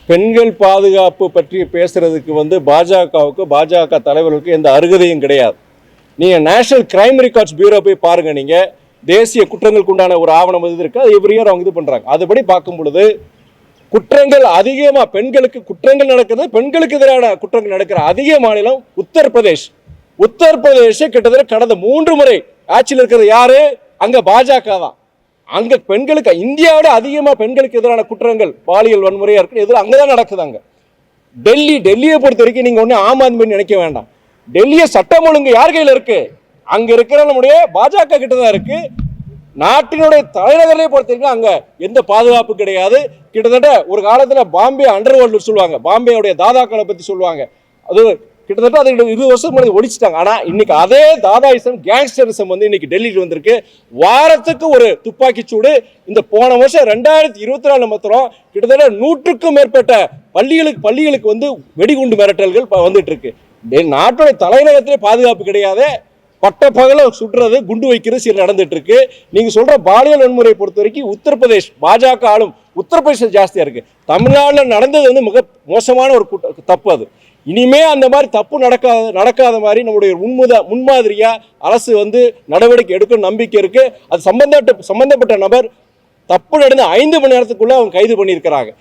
பெண்கள் பாதுகாப்பு பற்றி பேசுறதுக்கு பாஜகவுக்கு பாஜக தலைவர்களுக்கு எந்த அருகதையும் கிடையாது. நீங்க நேஷனல் கிரைம் ரெக்கார்ட்ஸ் பியூரோ போய் பாருங்க. நீங்க தேசிய குற்றங்களுக்கு உண்டான ஒரு ஆவணம் இருக்கு, அது எவ்ரி இயர் அவங்க இது பண்றாங்க. அதுபடி பார்க்கும் பொழுது குற்றங்கள் அதிகமா பெண்களுக்கு குற்றங்கள் நடக்கிறது, பெண்களுக்கு எதிரான குற்றங்கள் நடக்கிற அதிக மாநிலம் உத்தரப்பிரதேஷ். உத்தரப்பிரதேஷ் கிட்டத்தட்ட கடந்த 3 முறை ஆட்சியில் இருக்கிறது யாரு? அங்க பாஜக தான். அங்க பெண்களுக்கு இந்தியாவோட அதிகமா பெண்களுக்கு எதிரான குற்றங்கள் பாலியல் வன்முறையா இருக்கு, அங்கதான் நடக்குதாங்க. டெல்லியை பொறுத்த வரைக்கும் நீங்க ஒண்ணு ஆம் ஆத்மி நினைக்க வேண்டாம். டெல்லிய சட்டம் ஒழுங்கு யார் கையில இருக்கு? அங்க இருக்கிற நம்முடைய பாஜக கிட்ட தான் இருக்கு. நாட்டினுடைய தலைநகரை பொறுத்த வரைக்கும் அங்க எந்த பாதுகாப்பு கிடையாது. கிட்டத்தட்ட ஒரு காலத்துல பாம்பே அண்டர்வேர்ல்டு சொல்லுவாங்க, பாம்பேவுடைய தாதாக்களை பத்தி சொல்லுவாங்க. அது கிட்டத்தட்ட அது 20 வருஷம் முன்னாடி ஒழிச்சிட்டாங்க. ஆனா இன்னைக்கு அதே தாதாயிசம் கேங்ஸ்டரிசம் இன்னைக்கு டெல்லிக்கு வந்திருக்கு. வாரத்துக்கு ஒரு துப்பாக்கி சூடு. இந்த போன வருஷம் 2024 மாத்திரம் கிட்டத்தட்ட 100க்கும் மேற்பட்ட பள்ளிகளுக்கு வெடிகுண்டு மிரட்டல்கள் வந்துட்டு இருக்கு. நாட்டுடைய தலைநகரத்திலே பாதுகாப்பு கிடையாது. பட்ட பகல சுடுறது, குண்டு வைக்கிறது சரி நடந்துட்டு இருக்கு. நீங்க சொல்ற பாலியல் வன்முறை பொறுத்த வரைக்கும் உத்தரப்பிரதேஷ் பாஜக ஆளும் உத்தரப்பிரதேச ஜாஸ்தியா இருக்கு. தமிழ்நாட்டில் நடந்தது மிக மோசமான ஒரு தப்பு. அது இனிமே அந்த மாதிரி தப்பு நடக்காத மாதிரி நம்முடைய முன்மாதிரியா அரசு நடவடிக்கை எடுக்கும் நம்பிக்கை இருக்கு. அது சம்பந்தப்பட்ட நபர் தப்பு நடந்து 5 மணி நேரத்துக்குள்ள அவங்க கைது பண்ணியிருக்கிறாங்க.